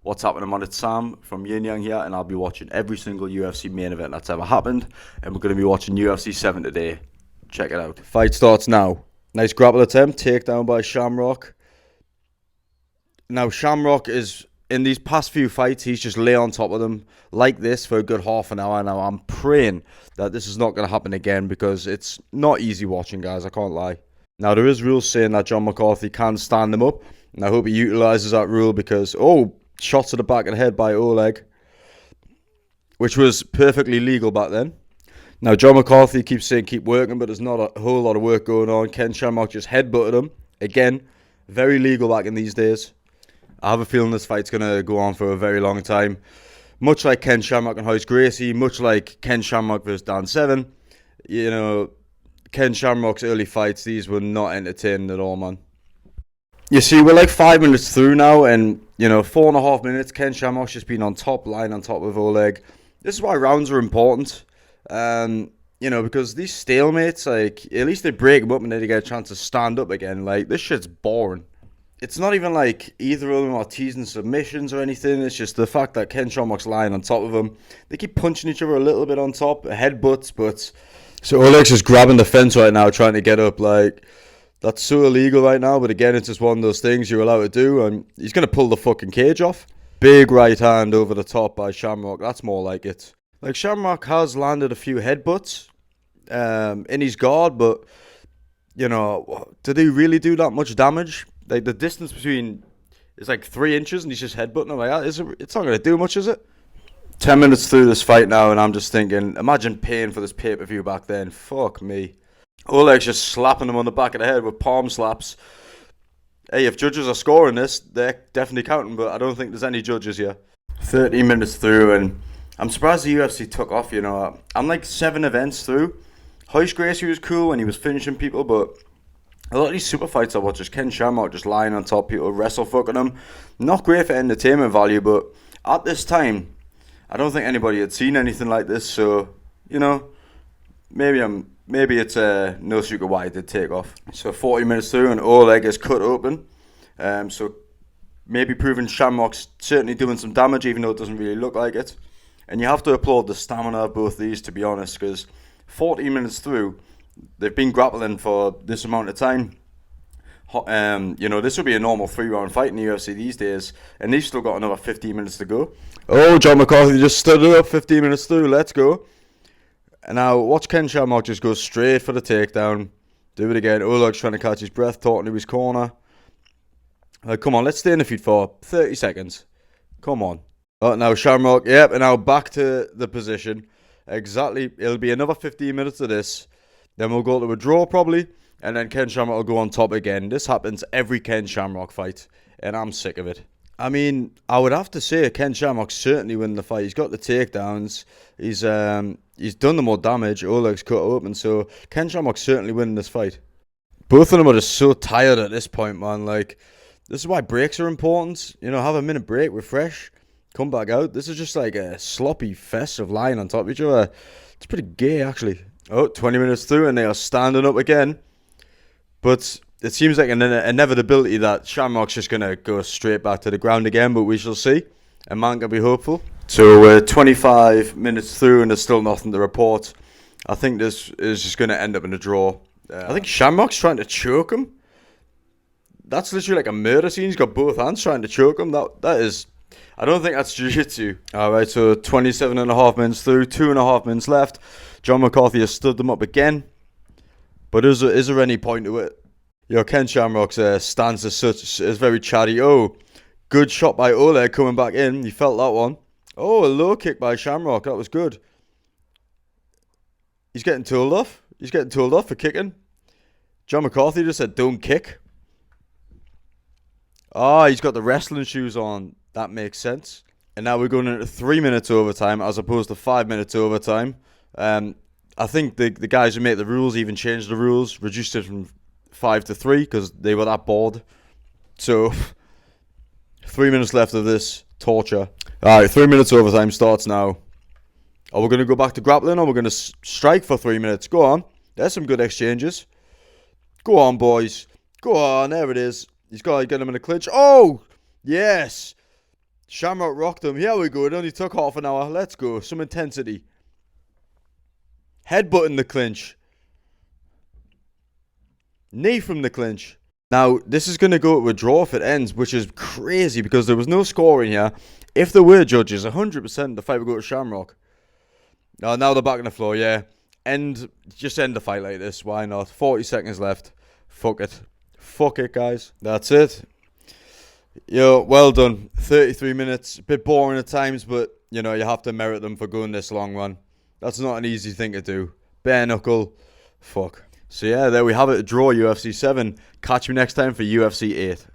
What's happening, man? It's Sam from Yin Yang here, and I'll be watching every single UFC main event that's ever happened. And we're going to be watching UFC 7 today. Check it out. Fight starts now. Nice grapple attempt, takedown by Shamrock. Now, Shamrock is, in these past few fights, he's just lay on top of them like this for a good half an hour. Now, I'm praying that this is not going to happen again because it's not easy watching, guys. I can't lie. Now, there is rules saying that John McCarthy can stand them up. And I hope he utilises that rule because, shots to the back of the head by Oleg, which was perfectly legal back then. Now, John McCarthy keeps saying keep working, but there's not a whole lot of work going on. Ken Shamrock just headbutted him. Again, very legal back in these days. I have a feeling this fight's going to go on for a very long time. Much like Ken Shamrock and Royce Gracie, much like Ken Shamrock versus Dan Severn. You know, Ken Shamrock's early fights, these were not entertaining at all, man. You see, we're like 5 minutes through now, and, 4.5 minutes, Ken Shamrock's just been on top, lying on top of Oleg. This is why rounds are important. Because these stalemates, at least they break them up and then they get a chance to stand up again. This shit's boring. It's not even like either of them are teasing submissions or anything. It's just the fact that Ken Shamrock's lying on top of him. They keep punching each other a little bit on top, headbutts, but... So Oleg's just grabbing the fence right now, trying to get up. That's so illegal right now, but again, it's just one of those things you're allowed to do, and he's going to pull the fucking cage off. Big right hand over the top by Shamrock. That's more like it. Shamrock has landed a few headbutts in his guard, but, did he really do that much damage? The distance between is 3 inches and he's just headbutting him like that. It's not going to do much, is it? 10 minutes through this fight now and I'm just thinking, imagine paying for this pay-per-view back then. Fuck me. Oleg's just slapping him on the back of the head with palm slaps. Hey, if judges are scoring this, they're definitely counting, but I don't think there's any judges here. 30 minutes through and I'm surprised the UFC took off, I'm 7 events through. Royce Gracie was cool when he was finishing people, but... a lot of these super fights I watch is Ken Shamrock just lying on top, people wrestle fucking him. Not great for entertainment value, but at this time, I don't think anybody had seen anything like this. So, maybe it's no secret why it did take off. So 40 minutes through and Oleg is cut open. So maybe proving Shamrock's certainly doing some damage, even though it doesn't really look like it. And you have to applaud the stamina of both these, to be honest, because 40 minutes through, they've been grappling for this amount of time. This would be a normal 3-round fight in the UFC these days, and they've still got another 15 minutes to go. Oh, John McCarthy just stood it up 15 minutes through. Let's go. And now watch Ken Shamrock just go straight for the takedown. Do it again. Oleg's trying to catch his breath, talking to his corner. Come on, let's stay in the feet for 30 seconds. Come on. Oh, now Shamrock, yep, and now back to the position. Exactly. It'll be another 15 minutes of this. Then we'll go to a draw probably, and then Ken Shamrock will go on top again. This happens every Ken Shamrock fight, and I'm sick of it. I mean, I would have to say Ken Shamrock certainly win the fight. He's got the takedowns. He's done the more damage. Oleg's cut open, so Ken Shamrock certainly winning this fight. Both of them are just so tired at this point, man. This is why breaks are important. Have a minute break, refresh, come back out. This is just a sloppy fest of lying on top of each other. It's pretty gay, actually. 20 minutes through and they are standing up again. But it seems like an inevitability that Shamrock's just going to go straight back to the ground again, but we shall see. A man can be hopeful. So we're 25 minutes through and there's still nothing to report. I think this is just going to end up in a draw. I think Shamrock's trying to choke him. That's literally like a murder scene. He's got both hands trying to choke him. That is... I don't think that's jiu-jitsu. Alright, so 27.5 minutes through, 2.5 minutes left. John McCarthy has stood them up again. But is there any point to it? Ken Shamrock's stance is very chatty. Oh, good shot by Oleg coming back in. You felt that one. Oh, a low kick by Shamrock. That was good. He's getting told off. He's getting told off for kicking. John McCarthy just said, don't kick. He's got the wrestling shoes on. That makes sense. And now we're going into 3 minutes overtime as opposed to 5 minutes overtime. I think the guys who make the rules even changed the rules, reduced it from 5 to 3 because they were that bored. So, 3 minutes left of this torture. Alright, 3 minutes overtime starts now. Are we going to go back to grappling or we're going to strike for 3 minutes? Go on. There's some good exchanges. Go on, boys. Go on. There it is. He's got to get him in a clinch. Oh! Yes! Shamrock rocked him. Here we go. It only took half an hour. Let's go. Some intensity. Headbutt in the clinch. Knee from the clinch. Now, this is going to go to a draw if it ends, which is crazy because there was no scoring here. If there were judges, 100% the fight would go to Shamrock. Now they're back on the floor, yeah. Just end the fight like this. Why not? 40 seconds left. Fuck it. Fuck it, guys. That's it. Yo, well done. 33 minutes. A bit boring at times, but, you know, you have to merit them for going this long, man. That's not an easy thing to do. Bare knuckle. Fuck. So, yeah, there we have it. A draw, UFC 7. Catch me next time for UFC 8.